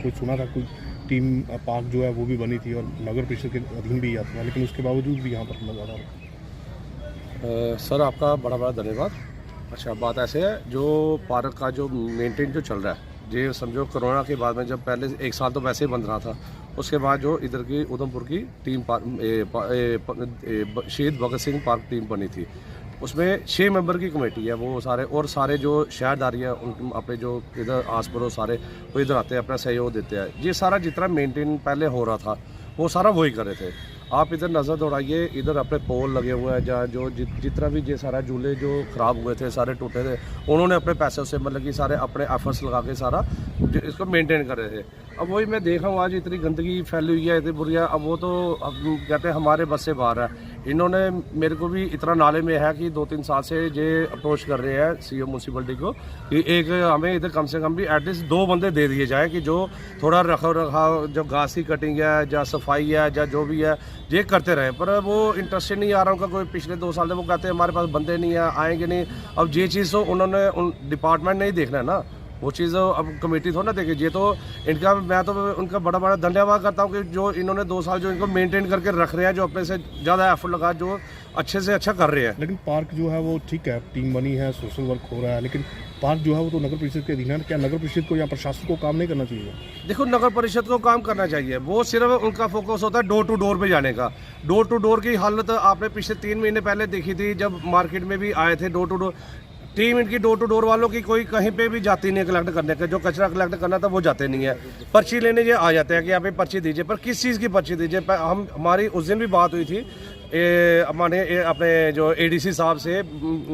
कोई सुना था कोई टीम पार्क जो है वो भी बनी थी और नगर परिषद के अधीन भी आता था, लेकिन उसके बावजूद भी यहाँ पर नज़ारा सर आपका बड़ा बड़ा धन्यवाद। अच्छा, बात ऐसे है, जो पार्क का जो मेंटेन जो चल रहा है, ये समझो कोरोना के बाद में जब पहले 1 साल तो वैसे ही बंद रहा था, उसके बाद जो इधर की उधमपुर की टीम शहीद भगत सिंह पार्क टीम बनी थी, उसमें 6 मेंबर की कमेटी है। वो सारे और सारे जो शहरदारी है उन अपने जो इधर आस पड़ोस सारे वो इधर आते हैं, अपना सहयोग देते हैं। ये सारा जितना मेंटेन पहले हो रहा था वो सारा वही कर रहे थे। आप इधर नज़र दौड़ाइए, इधर अपने पोल लगे हुए हैं, जहाँ जो जितना भी ये सारा झूले जो ख़राब हुए थे सारे टूटे थे, उन्होंने अपने पैसों से मतलब कि सारे अपने एफर्ट्स लगा के सारा इसको मेंटेन कर रहे थे। अब वही मैं देख रहा हूँ आज इतनी गंदगी फैली हुई है, इतनी बुरी है। अब वो तो अब कहते हैं हमारे बस से बाहर है। इन्होंने मेरे को भी इतना नाले में है कि 2-3 साल से ये अप्रोच कर रहे हैं सीओ म्यूनसिपलिटी को कि एक हमें इधर कम से कम भी एटलीस्ट 2 बंदे दे दिए जाए कि जो थोड़ा रखाव जो घास की कटिंग है या सफाई है या जो भी है ये करते रहे। पर वो इंटरेस्टेड नहीं आ रहा उनका। कोई पिछले 2 साल से वो कहते हैं हमारे पास बंदे नहीं है, आएंगे नहीं। अब ये चीज़ तो उन्होंने डिपार्टमेंट नहीं देखना है ना, वो चीज़ अब कमेटी थोड़ा ना देखे। ये तो इनका, मैं तो उनका बड़ा बड़ा धन्यवाद करता हूँ कि जो इन्होंने 2 साल जो इनको मेंटेन करके रख रहे हैं, जो अपने से ज़्यादा एफर्ट लगा, जो अच्छे से अच्छा कर रहे हैं। लेकिन पार्क जो है वो ठीक है, टीम बनी है, सोशल वर्क हो रहा है, लेकिन पार्क जो है वो तो नगर परिषद के अधीन है। क्या नगर परिषद को या प्रशासन को काम नहीं करना चाहिए? देखो, नगर परिषद को काम करना चाहिए। वो सिर्फ उनका फोकस होता है डोर टू डोर पे जाने का। डोर टू डोर की हालत आपने पिछले 3 महीने पहले देखी थी, जब मार्केट में भी आए थे डोर टू डोर। टीम इनकी डोर टू डोर वालों की कोई कहीं पे भी जाती नहीं है कलेक्ट करने का। जो कचरा कलेक्ट करना था वो जाते नहीं है। पर्ची लेने ये आ जाते हैं कि आप पर्ची दीजिए, पर किस चीज़ की पर्ची दीजिए? हमारी उस दिन भी बात हुई थी, हमारे अपने जो एडीसी साहब से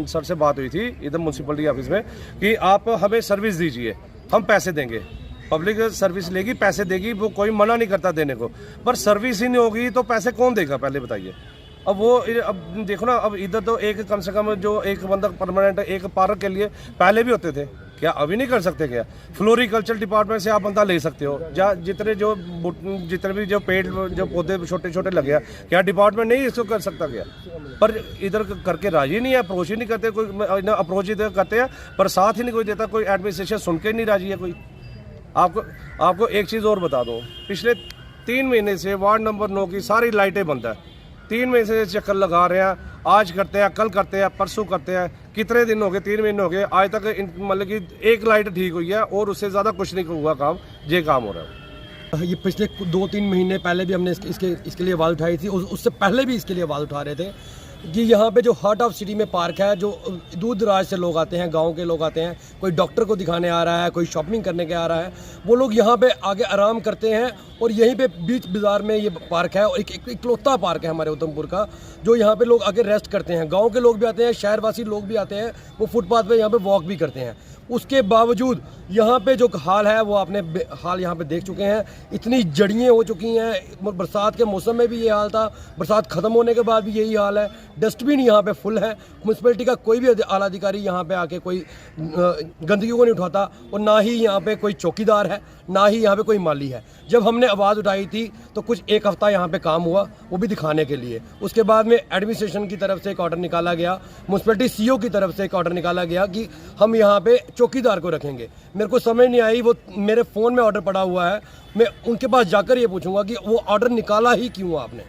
सर से बात हुई थी इधर म्यूनसिपलिटी ऑफिस में कि आप हमें सर्विस दीजिए, हम पैसे देंगे। पब्लिक सर्विस लेगी, पैसे देगी, वो कोई मना नहीं करता देने को, पर सर्विस ही नहीं होगी तो पैसे कौन देगा पहले बताइए। अब देखो ना, अब इधर तो एक कम से कम जो एक बंदा परमानेंट एक पार्क के लिए पहले भी होते थे, क्या अभी नहीं कर सकते? क्या फ्लोरिकल्चर डिपार्टमेंट से आप बंदा ले सकते हो? जितने भी जो पेड़ जो पौधे छोटे छोटे लगे हैं, क्या डिपार्टमेंट नहीं इसको कर सकता क्या? पर इधर करके राजी नहीं है, अप्रोच ही नहीं करते। कोई अप्रोच इधर करते हैं पर साथ ही नहीं कोई देता, कोई एडमिनिस्ट्रेशन सुन के नहीं राजी है कोई। आपको एक चीज़ और बता दूँ, पिछले 3 महीने से वार्ड नंबर 9 की सारी लाइटें बंद है। 3 महीने से चक्कर लगा रहे हैं, आज करते हैं, कल करते हैं, परसों करते हैं। कितने दिन हो गए? 3 महीने हो गए, आज तक मतलब कि एक लाइट ठीक हुई है और उससे ज़्यादा कुछ नहीं हुआ काम। ये काम हो रहा है। ये पिछले 2-3 महीने पहले भी हमने इसके लिए आवाज़ उठाई थी, उससे पहले भी इसके लिए आवाज़ उठा रहे थे कि यहाँ पे जो हार्ट ऑफ सिटी में पार्क है, जो दूर दराज से लोग आते हैं, गांव के लोग आते हैं, कोई डॉक्टर को दिखाने आ रहा है, कोई शॉपिंग करने के आ रहा है, वो लोग यहाँ पे आगे आराम करते हैं। और यहीं पे बीच बाज़ार में ये पार्क है और एक इकलौता पार्क है हमारे उधमपुर का, जो यहाँ पे लोग आगे रेस्ट करते हैं। गाँव के लोग भी आते हैं, शहरवासी लोग भी आते हैं, वो फुटपाथ पर यहाँ पर वॉक भी करते हैं। उसके बावजूद यहाँ पे जो हाल है वो आपने हाल यहाँ पे देख चुके हैं। इतनी जड़ियाँ हो चुकी हैं। बरसात के मौसम में भी ये हाल था, बरसात ख़त्म होने के बाद भी यही हाल है। डस्टबिन यहाँ पे फुल है। म्यूनसिपलिटी का कोई भी आला अधिकारी यहाँ पे आके कोई गंदगी को नहीं उठाता, और ना ही यहाँ पे कोई चौकीदार है, ना ही यहाँ पे कोई माली है। जब हमने आवाज़ उठाई थी तो कुछ 1 हफ़्ता यहाँ पे काम हुआ, वो भी दिखाने के लिए। उसके बाद में एडमिनिस्ट्रेशन की तरफ से एक ऑर्डर निकाला गया, म्यूनसिपलिटी सीओ की तरफ से एक ऑर्डर निकाला गया कि हम यहाँ पे चौकीदार को रखेंगे। मेरे को समझ नहीं आई, वो मेरे फ़ोन में ऑर्डर पड़ा हुआ है, मैं उनके पास जाकर ये पूछूंगा कि वो ऑर्डर निकाला ही क्यों आपने।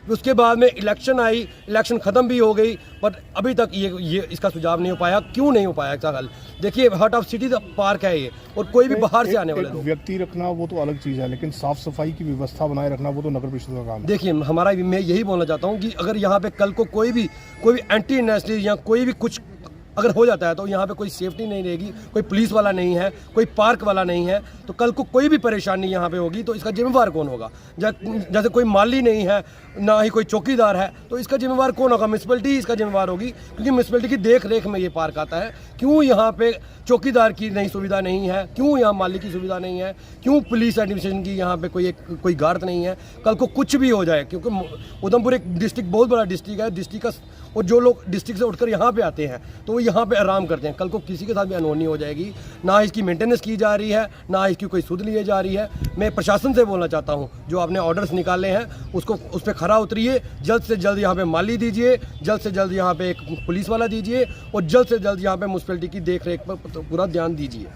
उसके बाद में इलेक्शन आई, इलेक्शन ख़त्म भी हो गई, पर अभी तक ये इसका सुझाव नहीं हो पाया। क्यों नहीं हो पाया इसका हल? देखिए, हार्ट ऑफ सिटी पार्क है ये, और कोई भी बाहर से आने वाले लोग। व्यक्ति रखना वो तो अलग चीज़ है, लेकिन साफ सफाई की व्यवस्था बनाए रखना वो तो नगर परिषद का काम है। देखिए, मैं यही बोलना चाहता हूँ कि अगर यहाँ पे कल को कोई भी एंटी नेशनल या कोई भी कुछ अगर हो जाता है तो यहाँ पे कोई सेफ्टी नहीं रहेगी, कोई पुलिस वाला नहीं है, कोई पार्क वाला नहीं है, तो कल को कोई भी परेशानी यहाँ पे होगी तो इसका जिम्मेवार कौन होगा? जैसे कोई माली नहीं है, ना ही कोई चौकीदार है, तो इसका जिम्मेवार कौन होगा? म्यूनसिपलिटी इसका जिम्मेवार होगी, क्योंकि म्यूनसिपलिटी की देख रेख में ये पार्क आता है। क्यों यहाँ पे चौकीदार की नई सुविधा नहीं है? क्यों यहाँ माली की सुविधा नहीं है? क्यों पुलिस एडमिनिस्ट्रेशन की यहाँ पे कोई गार्ड नहीं है? कल को कुछ भी हो जाए, क्योंकि उधमपुर एक डिस्ट्रिक्ट बहुत बड़ा डिस्ट्रिक्ट है, डिस्ट्रिक्ट का, और जो लोग डिस्ट्रिक्ट से उठकर यहाँ पे आते हैं तो वो यहाँ पे आराम करते हैं। कल को किसी के साथ भी अनहोनी हो जाएगी, ना इसकी मेंटेनेंस की जा रही है, ना इसकी कोई सुध ली जा रही है। मैं प्रशासन से बोलना चाहता हूँ, जो आपने ऑर्डर्स निकाले हैं उस पर खरा उतरिए, जल्द से जल्द यहाँ पे माली दीजिए, जल्द से जल्द यहाँ पे एक पुलिस वाला दीजिए, और जल्द से जल्द यहाँ पे म्यूनसिपलिटी की देख रेख पर पूरा ध्यान दीजिए।